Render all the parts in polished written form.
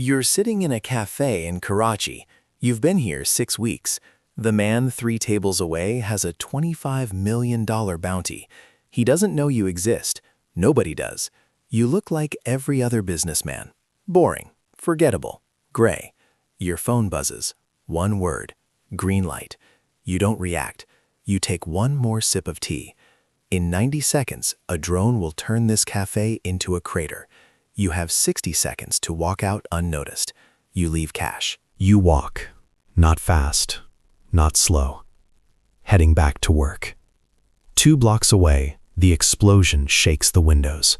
You're sitting in a cafe in Karachi. You've been here 6 weeks. The man 3 tables away has a $25 million bounty. He doesn't know you exist. Nobody does. You look like every other businessman. Boring, forgettable, gray. Your phone buzzes. One word, green light. You don't react. You take one more sip of tea. In 90 seconds, a drone will turn this cafe into a crater. You have 60 seconds to walk out unnoticed. You leave cash. You walk, not fast, not slow, heading back to work. 2 blocks away, the explosion shakes the windows.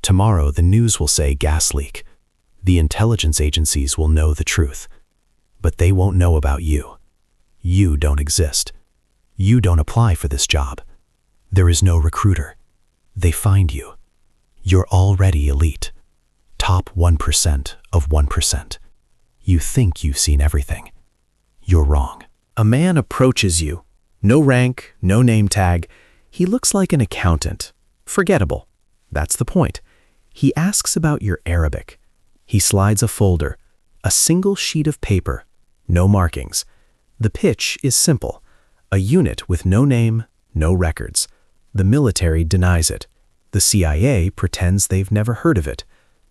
Tomorrow, the news will say gas leak. The intelligence agencies will know the truth. But they won't know about you. You don't exist. You don't apply for this job. There is no recruiter. They find you. You're already elite. Top 1% of 1%. You think you've seen everything. You're wrong. A man approaches you. No rank, no name tag. He looks like an accountant. Forgettable. That's the point. He asks about your Arabic. He slides a folder, a single sheet of paper, no markings. The pitch is simple. A unit with no name, no records. The military denies it. The CIA pretends they've never heard of it.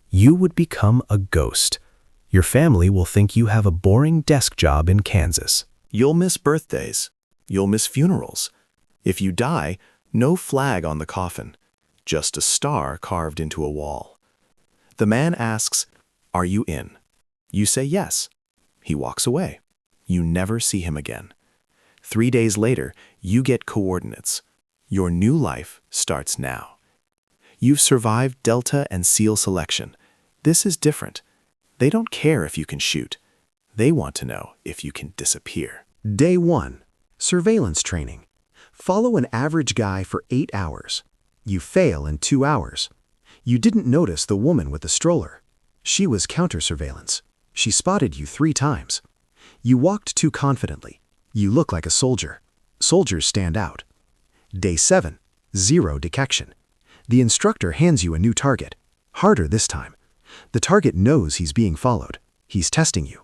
You would become a ghost. Your family will think you have a boring desk job in Kansas. You'll miss birthdays. You'll miss funerals. If you die, no flag on the coffin, just a star carved into a wall. The man asks, "Are you in?" You say yes. He walks away. You never see him again. 3 days later, you get coordinates. Your new life starts now. You've survived Delta and SEAL selection. This is different. They don't care if you can shoot. They want to know if you can disappear. Day 1. Surveillance training. Follow an average guy for 8 hours. You fail in 2 hours. You didn't notice the woman with the stroller. She was counter-surveillance. She spotted you 3 times. You walked too confidently. You look like a soldier. Soldiers stand out. Day 7. Zero detection. The instructor hands you a new target. Harder this time. The target knows he's being followed. He's testing you.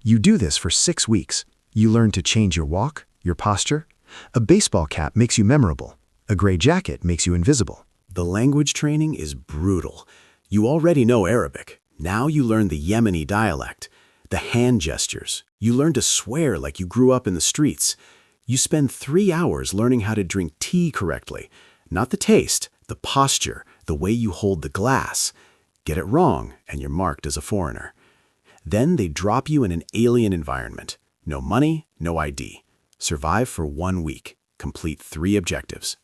You do this for 6 weeks. You learn to change your walk, your posture. A baseball cap makes you memorable. A gray jacket makes you invisible. The language training is brutal. You already know Arabic. Now you learn the Yemeni dialect. The hand gestures. You learn to swear like you grew up in the streets. You spend 3 hours learning how to drink tea correctly. Not the taste, the posture, the way you hold the glass. Get it wrong, and you're marked as a foreigner. Then they drop you in an alien environment. No money, no ID. Survive for 1 week. Complete 3 objectives.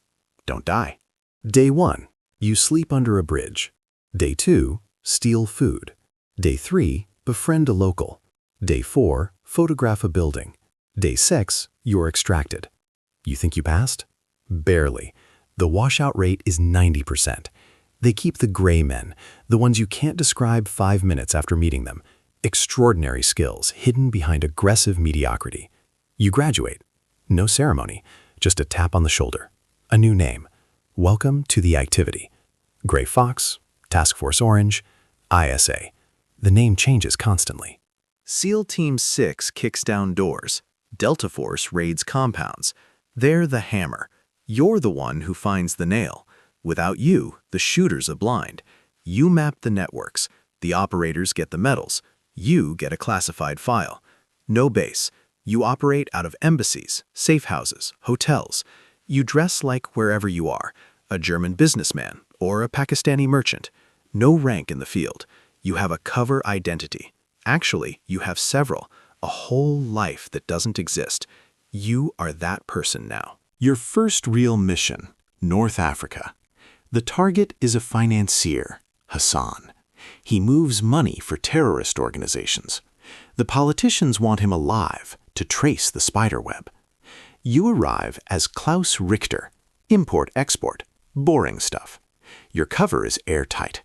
Don't die. Day 1. You sleep under a bridge. Day 2. Steal food. Day 3. Befriend a local. Day 4. Photograph a building. Day 6. You're extracted. You think you passed? Barely. The washout rate is 90%. They keep the gray men, the ones you can't describe 5 minutes after meeting them. Extraordinary skills hidden behind aggressive mediocrity. You graduate. No ceremony, just a tap on the shoulder. A new name. Welcome to the activity. Gray Fox, Task Force Orange, ISA. The name changes constantly. SEAL Team 6 kicks down doors. Delta Force raids compounds. They're the hammer. You're the one who finds the nail. Without you, the shooters are blind. You map the networks. The operators get the medals. You get a classified file. No base. You operate out of embassies, safe houses, hotels. You dress like wherever you are, a German businessman or a Pakistani merchant. No rank in the field. You have a cover identity. Actually, you have several. A whole life that doesn't exist. You are that person now. Your first real mission, North Africa. The target is a financier, Hassan. He moves money for terrorist organizations. The politicians want him alive to trace the spiderweb. You arrive as Klaus Richter, import-export, boring stuff. Your cover is airtight.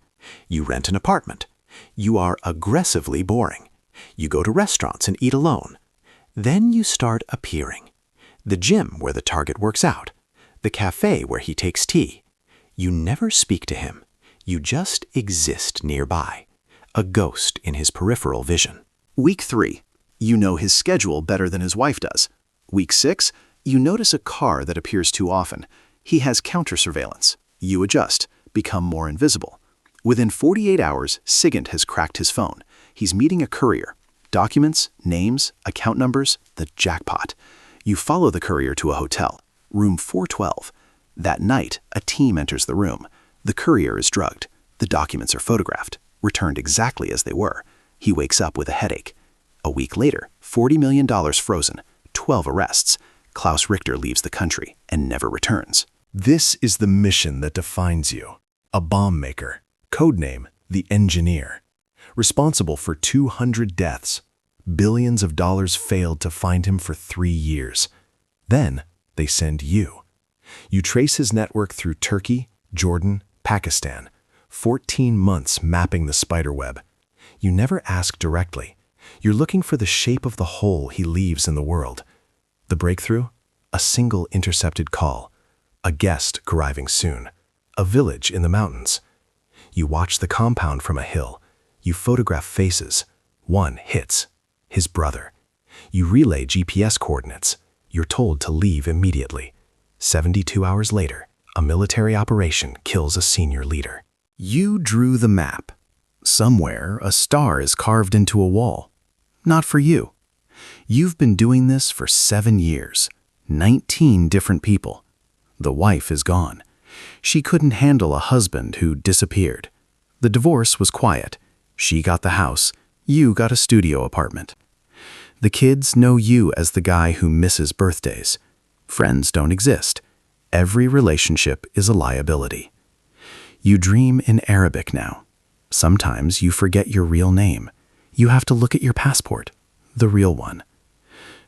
You rent an apartment. You are aggressively boring. You go to restaurants and eat alone. Then you start appearing. The gym where the target works out. The cafe where he takes tea. You never speak to him. You just exist nearby. a ghost in his peripheral vision. Week 3. You know his schedule better than his wife does. Week 6. You notice a car that appears too often. He has counter surveillance. You adjust, become more invisible. Within 48 hours, Sigint has cracked his phone. He's meeting a courier. Documents, names, account numbers, the jackpot. You follow the courier to a hotel, room 412. That night, a team enters the room. The courier is drugged. The documents are photographed, returned exactly as they were. He wakes up with a headache. A week later, $40 million frozen, 12 arrests. Klaus Richter leaves the country and never returns. This is the mission that defines you. A bomb maker, codename the Engineer. Responsible for 200 deaths. Billions of dollars failed to find him for 3 years. Then they send you. You trace his network through Turkey, Jordan, Pakistan. 14 months mapping the spiderweb. You never ask directly. You're looking for the shape of the hole he leaves in the world. The breakthrough? A single intercepted call. A guest arriving soon. A village in the mountains. You watch the compound from a hill. You photograph faces. One hits. His brother. You relay GPS coordinates. You're told to leave immediately. 72 hours later, a military operation kills a senior leader. You drew the map. Somewhere, a star is carved into a wall. Not for you. You've been doing this for 7 years. 19 different people. The wife is gone. She couldn't handle a husband who disappeared. The divorce was quiet. She got the house. You got a studio apartment. The kids know you as the guy who misses birthdays. Friends don't exist. Every relationship is a liability. You dream in Arabic now. Sometimes you forget your real name. You have to look at your passport, the real one.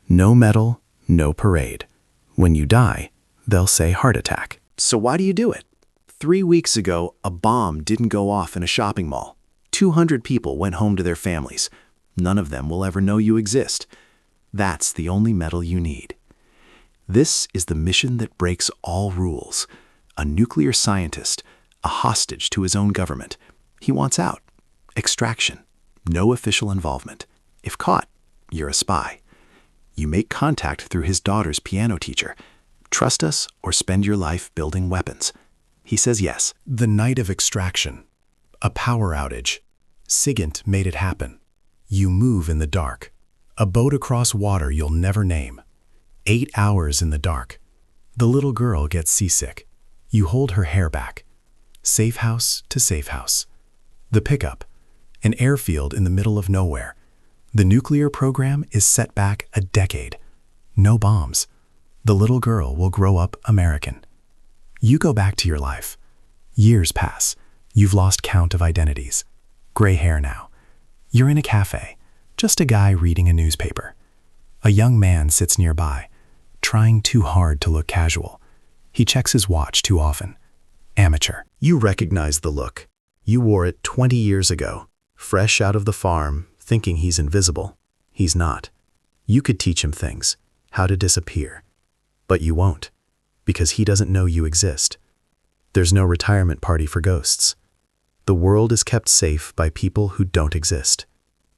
No medal, no parade. When you die, they'll say heart attack. So why do you do it? 3 weeks ago, a bomb didn't go off in a shopping mall. 200 people went home to their families. None of them will ever know you exist. That's the only medal you need. This is the mission that breaks all rules. A nuclear scientist, a hostage to his own government. He wants out. Extraction. No official involvement. If caught, you're a spy. You make contact through his daughter's piano teacher. Trust us or spend your life building weapons. He says yes. The night of extraction. A power outage. Sigint made it happen. You move in the dark. A boat across water you'll never name. 8 hours in the dark. The little girl gets seasick. You hold her hair back. Safe house to safe house. The pickup. An airfield in the middle of nowhere. The nuclear program is set back a decade. No bombs. The little girl will grow up American. You go back to your life. Years pass. You've lost count of identities. Gray hair now. You're in a cafe. Just a guy reading a newspaper. A young man sits nearby, trying too hard to look casual. He checks his watch too often. Amateur. You recognize the look. You wore it 20 years ago, fresh out of the farm, thinking he's invisible. He's not. You could teach him things, how to disappear. But you won't, because he doesn't know you exist. There's no retirement party for ghosts. The world is kept safe by people who don't exist.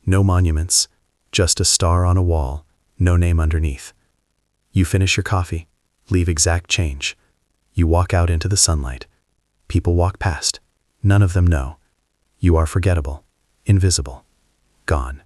No monuments, just a star on a wall, no name underneath. You finish your coffee, leave exact change. You walk out into the sunlight. People walk past. None of them know. You are forgettable, invisible, gone.